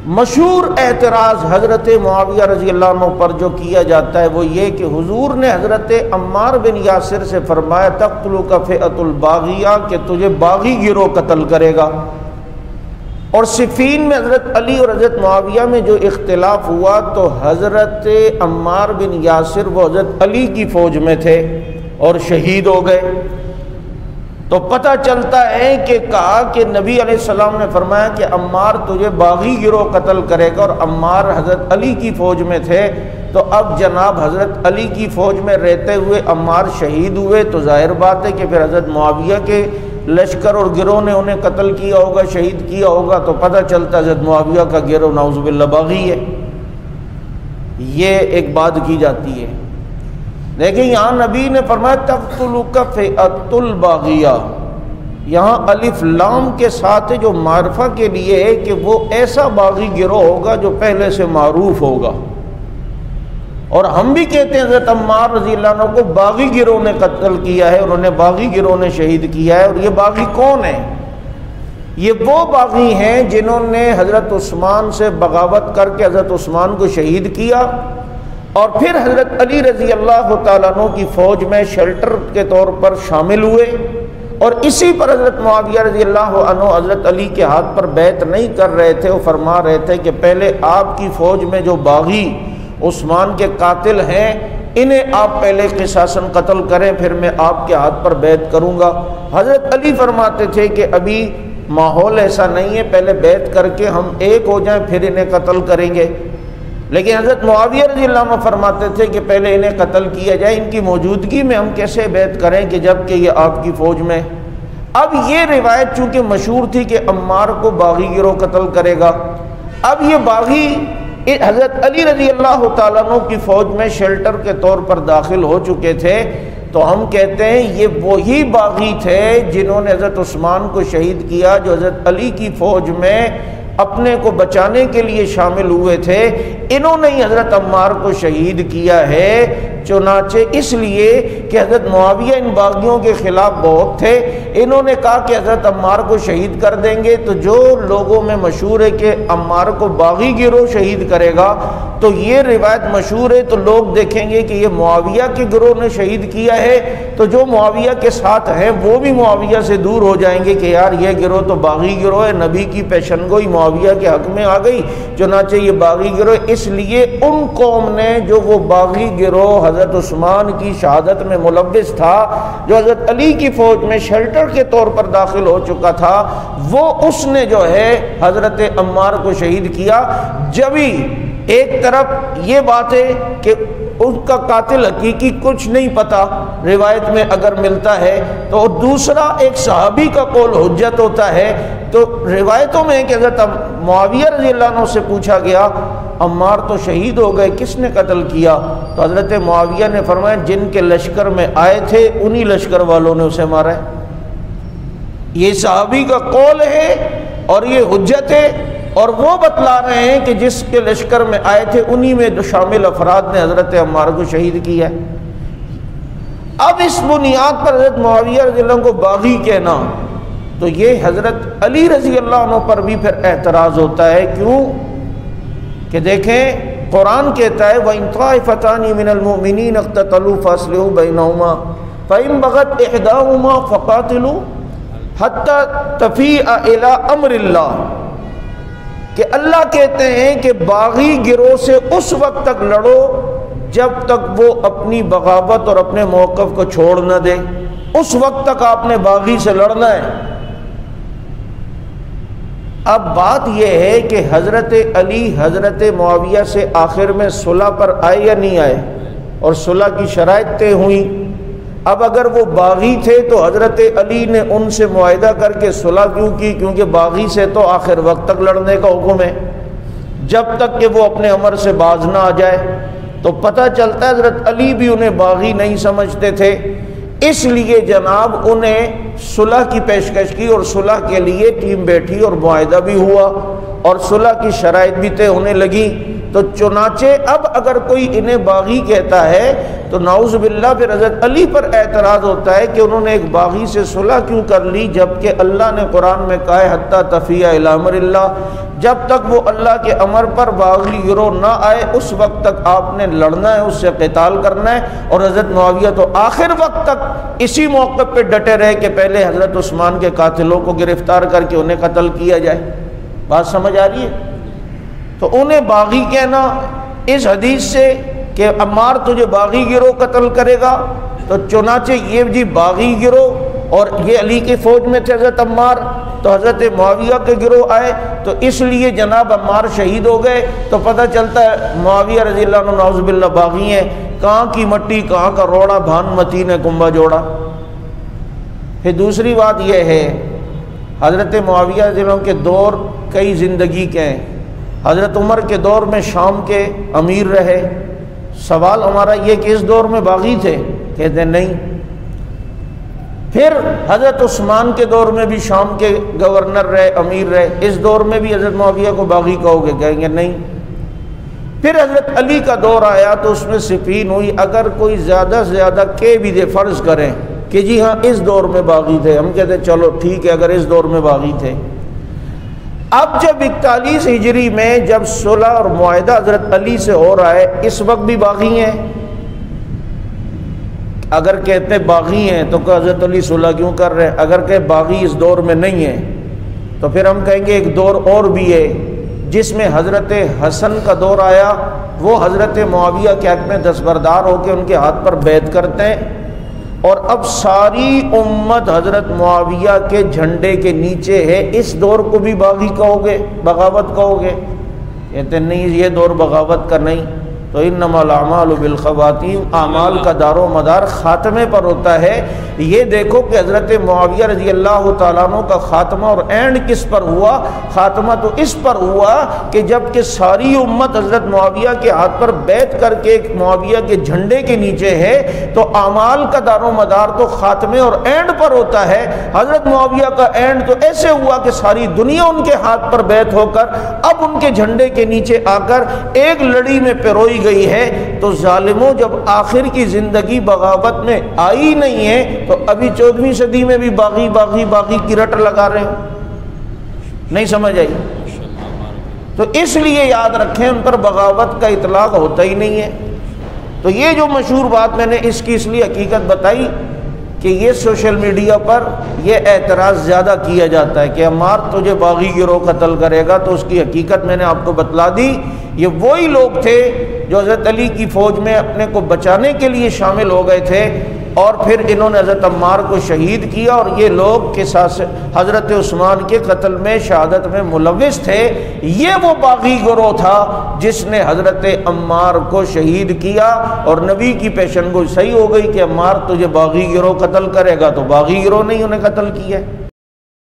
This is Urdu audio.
مشہور اعتراض حضرت معاویہ رضی اللہ عنہ پر جو کیا جاتا ہے وہ یہ کہ حضور نے حضرت عمار بن یاسر سے فرمایا تقتلک فئۃ الباغیہ، کہ تجھے باغی گروہ قتل کرے گا۔ اور صفین میں حضرت علی اور حضرت معاویہ میں جو اختلاف ہوا تو حضرت عمار بن یاسر وہ حضرت علی کی فوج میں تھے اور شہید ہو گئے۔ تو پتہ چلتا ہے کہ کہا کہ نبی علیہ السلام نے فرمایا کہ عمار تجھے باغی گروہ قتل کرے گا، اور عمار حضرت علی کی فوج میں تھے۔ تو اب جناب حضرت علی کی فوج میں رہتے ہوئے عمار شہید ہوئے، تو ظاہر بات ہے کہ پھر حضرت معاویہ کے لشکر اور گروہ نے انہیں قتل کیا ہوگا، شہید کیا ہوگا، تو پتہ چلتا حضرت معاویہ کا گروہ نعوذ باللہ باغی ہے۔ یہ ایک بات کی جاتی ہے۔ لیکن یہاں نبی نے فرمایا تقتلک فئۃ الباغیہ، یہاں الف لام کے ساتھ جو معرفہ کے لیے ہے کہ وہ ایسا باغی گروہ ہوگا جو پہلے سے معروف ہوگا۔ اور ہم بھی کہتے ہیں حضرت عمار رضی اللہ عنہ کو باغی گروہ نے قتل کیا ہے اور انہیں باغی گروہ نے شہید کیا ہے۔ اور یہ باغی کون ہیں؟ یہ وہ باغی ہیں جنہوں نے حضرت عثمان سے بغاوت کر کے حضرت عثمان کو شہید کیا، اور پھر حضرت علی رضی اللہ تعالیٰ عنہ کی فوج میں شیلٹر کے طور پر شامل ہوئے، اور اسی پر حضرت معاویہ رضی اللہ عنہ حضرت علی کے ہاتھ پر بیعت نہیں کر رہے تھے۔ وہ فرما رہے تھے کہ پہلے آپ کی فوج میں جو باغی عثمان کے قاتل ہیں انہیں آپ پہلے قصاصاً قتل کریں، پھر میں آپ کے ہاتھ پر بیعت کروں گا۔ حضرت علی فرماتے تھے کہ ابھی ماحول ایسا نہیں ہے، پہلے بیعت کر کے ہم ایک ہو جائیں پھر انہیں قتل کریں گے۔ لیکن حضرت معاویہ رضی اللہ عنہ فرماتے تھے کہ پہلے انہیں قتل کیا جائے، ان کی موجودگی میں ہم کیسے بیعت کریں کہ جب کہ یہ آپ کی فوج میں۔ اب یہ روایت چونکہ مشہور تھی کہ عمار کو باغی گروہ قتل کرے گا، اب یہ باغی حضرت علی رضی اللہ تعالیٰ عنہ کی فوج میں شیلٹر کے طور پر داخل ہو چکے تھے، تو ہم کہتے ہیں یہ وہی باغی تھے جنہوں نے حضرت عثمان کو شہید کیا، جو حضرت علی کی فوج میں اپنے کو بچانے کے لیے شامل ہوئے تھے۔ انہوں نے ہی حضرت عمار کو شہید کیا ہے۔ چنانچہ اس لیے کہ حضرت معاویہ ان باغیوں کے خلاف بہت تھے، انہوں نے کہا کہ حضرت عمار کو شہید کر دیں گے، تو جو لوگوں میں مشہور ہے کہ عمار کو باغی گروہ شہید کرے گا، تو یہ روایت مشہور ہے، تو لوگ دیکھیں گے کہ یہ معاویہ کے گروہ نے شہید کیا ہے، تو جو معاویہ کے ساتھ ہیں وہ بھی معاویہ سے دور ہو جائیں گے کہ یار یہ گروہ تو باغی گروہ ہے، نبی کی پیشن گوئی معاویہ کے حق میں آ گئی، چنانچہ یہ باغی گروہ۔ اس لیے ان قوم نے جو وہ باغی گروہ حضرت عثمان کی شہادت میں ملوث تھا، جو حضرت علی کی فوج میں شیلٹر کے طور پر داخل ہو چکا تھا، وہ اس نے جو ہے حضرت عمار کو شہید کیا۔ جبھی ایک طرف یہ بات ہے کہ ان کا قاتل حقیقی کچھ نہیں پتا روایت میں اگر ملتا ہے، تو دوسرا ایک صحابی کا قول حجت ہوتا ہے۔ تو روایتوں میں کہ حضرت معاویہ رضی اللہ عنہ سے پوچھا گیا عمار تو شہید ہو گئے، کس نے قتل کیا؟ تو حضرت معاویہ نے فرمایا جن کے لشکر میں آئے تھے انہی لشکر والوں نے اسے مارا ہے۔ یہ صحابی کا قول ہے اور یہ حجت ہے، اور وہ بتلا رہے ہیں کہ جس کے لشکر میں آئے تھے انہی میں شامل افراد نے حضرت عمار کو شہید کیا ہے۔ اب اس بنیاد پر حضرت معاویہ رضی اللہ عنہ کو باغی کہنا، تو یہ حضرت علی رضی اللہ عنہ پر بھی پھر اعتراض ہوتا ہے۔ کیوں کہ دیکھیں قرآن کہتا ہے وَإِن طَائِفَتَانِ مِنَ الْمُؤْمِنِينَ اقْتَتَلُوا فَأَصْلِحُوا بَيْنَهُمَا فَإِن بَغَتْ إِحْدَاهُمَا فَقَاتِلُوا حَتَّى تَفِيءَ إِلَىٰ أَمْرِ اللَّهِ، کہ اللہ کہتے ہیں کہ باغی گروہ سے اس وقت تک لڑو جب تک وہ اپنی بغاوت اور اپنے موقف کو چھوڑ نہ دے، اس وقت تک آپ نے باغی سے لڑنا ہے۔ اب بات یہ ہے کہ حضرت علی حضرت معاویہ سے آخر میں صلح پر آئے یا نہیں آئے، اور صلح کی شرائط طے ہوئیں۔ اب اگر وہ باغی تھے تو حضرت علی نے ان سے معاہدہ کر کے صلح کیوں کی؟ کیونکہ باغی سے تو آخر وقت تک لڑنے کا حکم ہے، جب تک کہ وہ اپنے امر سے باز نہ آ جائے۔ تو پتہ چلتا ہے حضرت علی بھی انہیں باغی نہیں سمجھتے تھے، اس لیے جناب انہیں صلح کی پیشکش کی، اور صلح کے لیے ٹیم بیٹھی اور معاہدہ بھی ہوا، اور صلح کی شرائط بھی طے ہونے لگی. تو چنانچہ اب اگر کوئی انہیں باغی کہتا ہے تو نعوذ باللہ پھر حضرت علی پر اعتراض ہوتا ہے کہ انہوں نے ایک باغی سے صلح کیوں کر لی، جبکہ اللہ نے قرآن میں کہا ہے حتی تفیء الی امر اللہ، جب تک وہ اللہ کے امر پر باغی گروہ نہ آئے اس وقت تک آپ نے لڑنا ہے، اس سے قتال کرنا ہے. اور حضرت معاویہ تو آخر وقت تک اسی موقع پہ ڈٹے رہے کہ پہلے حضرت عثمان کے قاتلوں کو گرفتار کر کے انہیں قتل کیا جائے. بات سمجھ آ رہی ہے؟ تو انہیں باغی کہنا اس حدیث سے کہ عمار تجھے باغی گروہ قتل کرے گا، تو چنانچہ یہ جی باغی گروہ، اور یہ علی کی فوج میں تھے حضرت عمار، تو حضرت معاویہ کے گروہ آئے تو اس لیے جناب عمار شہید ہو گئے. تو پتہ چلتا ہے معاویہ رضی اللہ عنہ نعوذ باللہ باغی ہیں. کہاں کی مٹی کہاں کا روڑا، بھانمتی نے کنبا جوڑا. پھر دوسری بات یہ ہے حضرت معاویہ رضی اللہ عنہ کے دور کئی زندگی کے ہیں. حضرت عمر کے دور میں شام کے امیر رہے. سوال ہمارا یہ کہ اس دور میں باغی تھے؟ کہتے ہیں نہیں. پھر حضرت عثمان کے دور میں بھی شام کے گورنر رہے، امیر رہے، اس دور میں بھی حضرت معاویہ کو باغی کہو گے؟ کہیں گے نہیں. پھر حضرت علی کا دور آیا تو اس میں صفین ہوئی. اگر کوئی زیادہ سے زیادہ کہہ بھی دے، فرض کریں کہ جی ہاں اس دور میں باغی تھے، ہم کہتے ہیں چلو ٹھیک ہے اگر اس دور میں باغی تھے. اب جب 41 ہجری میں جب صلح اور معاہدہ حضرت علی سے ہو رہا ہے، اس وقت بھی باغی ہیں. اگر کہتے ہیں باغی ہیں تو کہ حضرت علی صلح کیوں کر رہے ہیں؟ اگر کہ باغی اس دور میں نہیں ہے تو پھر ہم کہیں گے ایک دور اور بھی ہے جس میں حضرت حسن کا دور آیا. وہ حضرت معاویہ کے حق میں دستبردار ہو کے ان کے ہاتھ پر بیعت کرتے ہیں، اور اب ساری امت حضرت معاویہ کے جھنڈے کے نیچے ہے. اس دور کو بھی باغی کہو گے، بغاوت کہو گے؟ کہتے نہیں یہ دور بغاوت کا نہیں. تو انما الاعمال بالخواتیم، اعمال کا دار و مدار خاتمے پر ہوتا ہے. یہ دیکھو کہ حضرت معاویہ رضی اللہ تعالیٰ عنہ کا خاتمہ اور اینڈ کس پر ہوا؟ خاتمہ تو اس پر ہوا کہ جب کہ ساری امت حضرت معاویہ کے ہاتھ پر بیعت کر کے ایک معاویہ کے جھنڈے کے نیچے ہے، تو اعمال کا دار و مدار تو خاتمے اور اینڈ پر ہوتا ہے. حضرت معاویہ کا اینڈ تو ایسے ہوا کہ ساری دنیا ان کے ہاتھ پر بیعت ہو کر اب ان کے جھنڈے کے نیچے آ کر ایک لڑی میں پیروئی گئی ہے. تو ظالموں جب آخر کی زندگی بغاوت میں آئی نہیں ہے تو ابھی 14ویں صدی میں بھی باغی باغی باغی کی رٹ لگا رہے ہیں. نہیں سمجھ آئی؟ تو اس لیے یاد رکھیں ان پر بغاوت کا اطلاق ہوتا ہی نہیں ہے. تو یہ جو مشہور بات میں نے اس کی اس لیے حقیقت بتائی کہ یہ سوشل میڈیا پر یہ اعتراض زیادہ کیا جاتا ہے کہ عمار تجھے باغی گروہ قتل کرے گا. تو اس کی حقیقت میں نے آپ کو بتلا دی. یہ وہی لوگ تھے جو حضرت علی کی فوج میں اپنے کو بچانے کے لیے شامل ہو گئے تھے، اور پھر انہوں نے حضرت عمار کو شہید کیا. اور یہ لوگ کے ساتھ حضرت عثمان کے قتل میں شہادت میں ملوث تھے. یہ وہ باغی گروہ تھا جس نے حضرت عمار کو شہید کیا. اور نبی کی پیشن گوئی صحیح ہو گئی کہ عمار تجھے باغی گروہ قتل کرے گا، تو باغی گروہ نہیں انہیں قتل کیا.